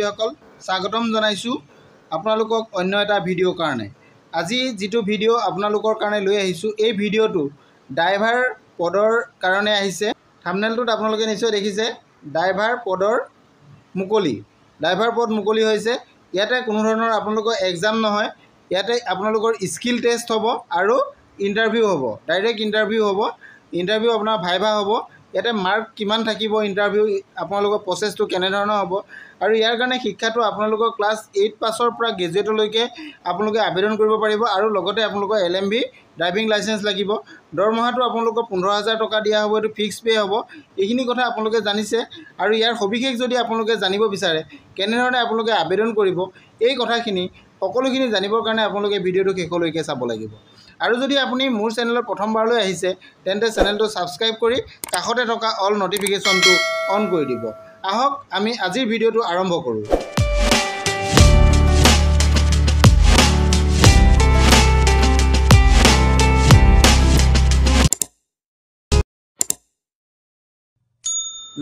বান্ধৱীসকল স্বাগতম জনাইছোঁ আপোনালোকক অন্য এটা ভিডিঅ'ৰ কাৰণে। আজি যিটো ভিডিঅ' আপোনালোকৰ কাৰণে লৈ আহিছোঁ এই ভিডিঅ'টো ড্ৰাইভাৰ পদৰ কাৰণে আহিছে। থাম্বনেইলটোত আপোনালোকে নিশ্চয় দেখিছে ড্ৰাইভাৰ পদৰ মুকলি। ড্ৰাইভাৰ পদ মুকলি হৈছে। ইয়াতে কোনো ধৰণৰ আপোনালোকৰ এক্সাম নহয়, ইয়াতে আপোনালোকৰ স্কিল টেষ্ট হ'ব আৰু ইণ্টাৰভিউ হ'ব, ডাইৰেক্ট ইণ্টাৰভিউ হ'ব। ইণ্টাৰভিউ আপোনাৰ ভাইভা হ'ব। ইয়াতে মাৰ্ক কিমান থাকিব, ইণ্টাৰভিউ আপোনালোকৰ প্ৰচেছটো কেনেধৰণৰ হ'ব আৰু ইয়াৰ কাৰণে শিক্ষাটো আপোনালোকৰ ক্লাছ 8 পাছৰ পৰা গ্ৰেজুৱেটলৈকে আপোনালোকে আবেদন কৰিব পাৰিব আৰু লগতে আপোনালোকৰ LMB ড্ৰাইভিং লাইচেঞ্চ লাগিব। দৰমহাটো আপোনালোকৰ 15,000 টকা দিয়া হ'ব, এইটো ফিক্স পে' হ'ব। এইখিনি কথা আপোনালোকে জানিছে আৰু ইয়াৰ সবিশেষ যদি আপোনালোকে জানিব বিচাৰে কেনেধৰণে আপোনালোকে আবেদন কৰিব এই কথাখিনি সকলোখিনি জানিবৰ কাৰণে আপোনালোকে ভিডিঅ'টো শেষলৈকে চাব লাগিব। আৰু যদি আপুনি মোৰ চেনেলত প্ৰথমবাৰলৈ আহিছে তেন্তে চেনেলটো ছাবস্ক্ৰাইব কৰি কাষতে থকা অল নটিফিকেশ্যনটো অন কৰি দিব। আহক আমি আজিৰ ভিডিঅ'টো আৰম্ভ কৰোঁ।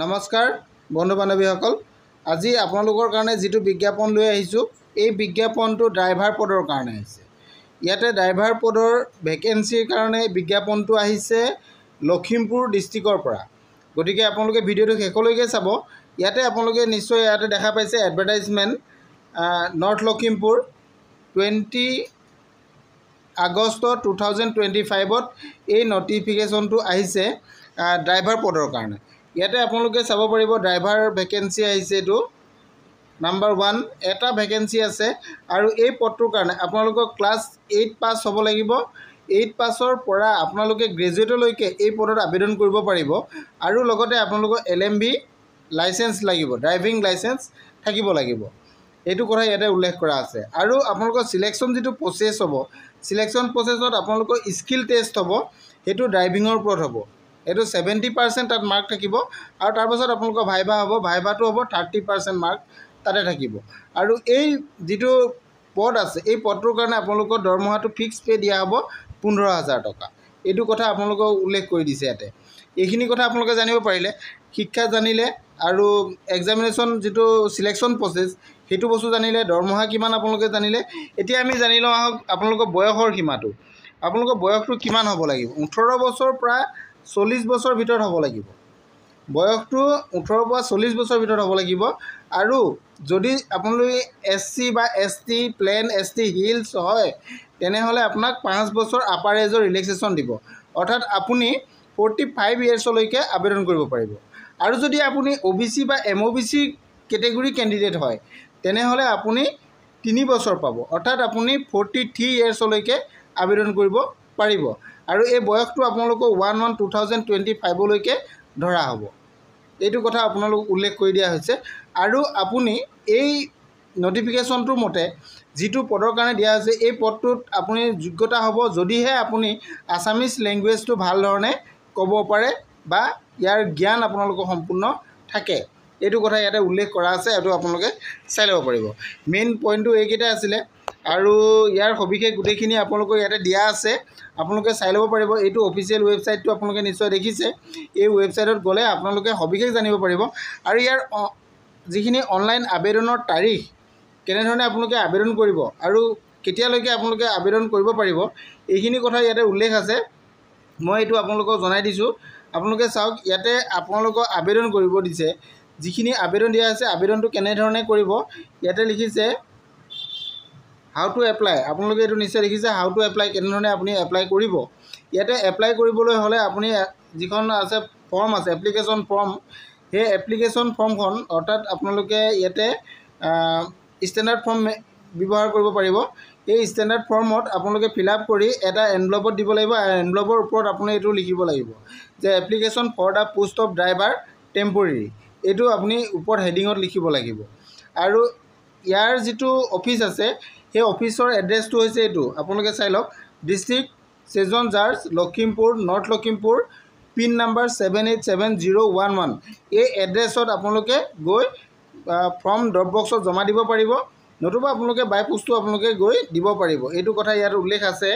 নমস্কাৰ বন্ধু বান্ধৱীসকল, আজি আপোনালোকৰ কাৰণে যিটো বিজ্ঞাপন লৈ আহিছোঁ এই বিজ্ঞাপনটো ড্ৰাইভাৰ পদৰ কাৰণে আহিছে। ইয়াতে ড্ৰাইভাৰ পদৰ ভেকেঞ্চিৰ কাৰণে বিজ্ঞাপনটো আহিছে লখিমপুৰ ডিষ্ট্ৰিক্টৰ পৰা। গতিকে আপোনালোকে ভিডিঅ'টো শেষলৈকে চাব। ইয়াতে আপোনালোকে নিশ্চয় ইয়াতে দেখা পাইছে এডভাৰটাইজমেণ্ট নৰ্থ লখিমপুৰ 20 আগষ্ট 2025ত এই নটিফিকেশ্যনটো আহিছে ড্ৰাইভাৰ পদৰ কাৰণে। ইয়াতে আপোনালোকে চাব পাৰিব ড্ৰাইভাৰ ভেকেঞ্চি আহিছে। এইটো নাম্বাৰ 1 এটা ভেকেঞ্চি আছে আৰু এই পদটোৰ কাৰণে আপোনালোকৰ ক্লাছ 8 পাছ হ'ব লাগিব। 8 পাছৰ পৰা আপোনালোকে গ্ৰেজুৱেটলৈকে এই পদত আবেদন কৰিব পাৰিব আৰু লগতে আপোনালোকৰ LMB লাইচেঞ্চ লাগিব, ড্ৰাইভিং লাইচেঞ্চ থাকিব লাগিব। এইটো কথা ইয়াতে উল্লেখ কৰা আছে। আৰু আপোনালোকৰ চিলেকশ্যন যিটো প্ৰচেছ হ'ব, চিলেকশ্যন প্ৰচেছত আপোনালোকৰ স্কিল টেষ্ট হ'ব, সেইটো ড্ৰাইভিঙৰ ওপৰত হ'ব। এইটো 70% তাত মাৰ্ক থাকিব আৰু তাৰপাছত আপোনালোকৰ ভাইভা হ'ব। ভাইভাটো হ'ব 30% মাৰ্ক তাতে থাকিব। আৰু এই যিটো পদ আছে এই পদটোৰ কাৰণে আপোনালোকৰ দৰমহাটো ফিক্স পে' দিয়া হ'ব 15,000 টকা। এইটো কথা আপোনালোকক উল্লেখ কৰি দিছে ইয়াতে। এইখিনি কথা আপোনালোকে জানিব পাৰিলে, শিক্ষা জানিলে আৰু এক্সামিনেশ্যন যিটো চিলেকশ্যন প্ৰচেছ সেইটো বস্তু জানিলে, দৰমহা কিমান আপোনালোকে জানিলে। এতিয়া আমি জানি লওঁ আহক আপোনালোকৰ বয়সৰ সীমাটো। আপোনালোকৰ বয়সটো কিমান হ'ব লাগিব? 18 বছৰ পৰা 40 বছৰ ভিতৰত হ'ব লাগিব। বয়সটো 18 পৰা 40 বছৰ ভিতৰত হ'ব লাগিব। আৰু যদি আপোনালোকে SC বা ST প্লেন ST হিলছ হয় তেনেহ'লে আপোনাক 5 বছৰ আপাৰ এজৰ ৰিলেক্সেশ্যন দিব, অৰ্থাৎ আপুনি 45 ইয়াৰ্ছলৈকে আবেদন কৰিব পাৰিব। আৰু যদি আপুনি OBC বা MOBC কেটেগৰী কেণ্ডিডেট হয় তেনেহ'লে আপুনি 3 বছৰ পাব, অৰ্থাৎ আপুনি 43 ইয়াৰ্ছলৈকে আবেদন কৰিব পাৰিব। আৰু এই বয়সটো আপোনালোকৰ 1/1/2025লৈকে ধৰা হ'ব। এইটো কথা আপোনালোক উল্লেখ কৰি দিয়া হৈছে। আৰু আপুনি এই নটিফিকেশ্যনটোৰ মতে যিটো পদৰ কাৰণে দিয়া হৈছে এই পদটোত আপুনি যোগ্যতা হ'ব যদিহে আপুনি আছামিজ লেংগুৱেজটো ভাল ধৰণে ক'ব পাৰে বা ইয়াৰ জ্ঞান আপোনালোকৰ সম্পূৰ্ণ থাকে। এইটো কথা ইয়াতে উল্লেখ কৰা আছে, এইটো আপোনালোকে চাই ল'ব পাৰিব। মেইন পইণ্টটো এইকেইটা আছিলে আৰু ইয়াৰ সবিশেষ গোটেইখিনি আপোনালোকৰ ইয়াতে দিয়া আছে, আপোনালোকে চাই ল'ব পাৰিব। এইটো অফিচিয়েল ৱেবছাইটটো আপোনালোকে নিশ্চয় দেখিছে। এই ৱেবছাইটত গ'লে আপোনালোকে সবিশেষ জানিব পাৰিব। আৰু ইয়াৰ যিখিনি অনলাইন আবেদনৰ তাৰিখ, কেনেধৰণে আপোনালোকে আবেদন কৰিব আৰু কেতিয়ালৈকে আপোনালোকে আবেদন কৰিব পাৰিব এইখিনি কথা ইয়াতে উল্লেখ আছে। মই এইটো আপোনালোকক জনাই দিছোঁ। আপোনালোকে চাওক, ইয়াতে আপোনালোকক আবেদন কৰিব দিছে। যিখিনি আবেদন দিয়া আছে আবেদনটো কেনেধৰণে কৰিব ইয়াতে লিখিছে হাউ টু এপ্লাই। আপোনালোকে এইটো নিশ্চয় দেখিছে হাউ টু এপ্লাই, কেনেধৰণে আপুনি এপ্লাই কৰিব। ইয়াতে এপ্লাই কৰিবলৈ হ'লে আপুনি যিখন আছে ফৰ্ম আছে এপ্লিকেশ্যন ফৰ্ম, সেই এপ্লিকেশ্যন ফৰ্মখন অৰ্থাৎ আপোনালোকে ইয়াতে ষ্টেণ্ডাৰ্ড ফৰ্ম ব্যৱহাৰ কৰিব পাৰিব। এই ষ্টেণ্ডাৰ্ড ফৰ্মত আপোনালোকে ফিল আপ কৰি এটা এনভেলপত দিব লাগিব আৰু এনভেলপৰ ওপৰত আপুনি এইটো লিখিব লাগিব যে application for the post of driver temporary. এইটো আপুনি ওপৰত হেডিঙত লিখিব লাগিব। আৰু ইয়াৰ যিটো অফিচ আছে সেই অফিচৰ এড্ৰেছটো হৈছে এইটো, আপোনালোকে চাই লওক, district sessions judge Lakhimpur, north Lakhimpur, pin number 787011। এই এড্ৰেছত আপোনালোকে গৈ ফৰ্ম ড্ৰপ বক্সত জমা দিব পাৰিব, নতুবা আপোনালোকে বাই পোষ্টো আপোনালোকে গৈ দিব পাৰিব। এইটো কথা ইয়াত উল্লেখ আছে।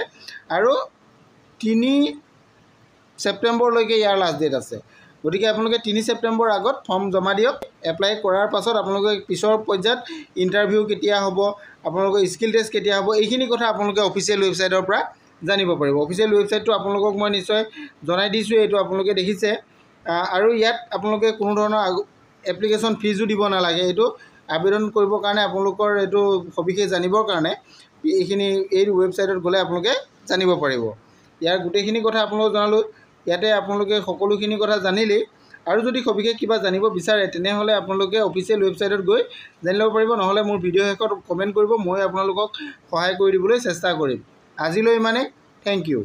আৰু 3 ছেপ্টেম্বৰলৈকে ইয়াৰ লাষ্ট ডেট আছে। গতিকে আপোনালোকে 3 ছেপ্টেম্বৰ আগত ফৰ্ম জমা দিয়ক। এপ্লাই কৰাৰ পাছত আপোনালোকে পিছৰ পৰ্যায়ত ইণ্টাৰভিউ কেতিয়া হ'ব, আপোনালোকৰ স্কিল টেষ্ট কেতিয়া হ'ব, এইখিনি কথা আপোনালোকে অফিচিয়েল ৱেবছাইটৰ পৰা জানিব পাৰিব। অফিচিয়েল ৱেবছাইটটো আপোনালোকক মই নিশ্চয় জনাই দিছোঁ, এইটো আপোনালোকে দেখিছে। আৰু ইয়াত আপোনালোকে কোনো ধৰণৰ এপ্লিকেশ্যন ফিজো দিব নালাগে। এইটো আবেদন কৰিবৰ কাৰণে আপোনালোকৰ এইটো সবিশেষ জানিবৰ কাৰণে এইখিনি এই ৱেবছাইটত গ'লে আপোনালোকে জানিব পাৰিব। ইয়াৰ গোটেইখিনি কথা আপোনালোকক জনালোঁ। ইয়াতে আপোনালোকে সকলোখিনি কথা জানিলেই। আৰু যদি সবিশেষ কিবা জানিব বিচাৰে তেনেহ'লে আপোনালোকে অফিচিয়েল ৱেবছাইটত গৈ জানি ল'ব পাৰিব। নহ'লে মোৰ ভিডিঅ' শেষত কমেণ্ট কৰিব, মই আপোনালোকক সহায় কৰি দিবলৈ চেষ্টা কৰিম। আজিলৈ ইমানে। Thank U.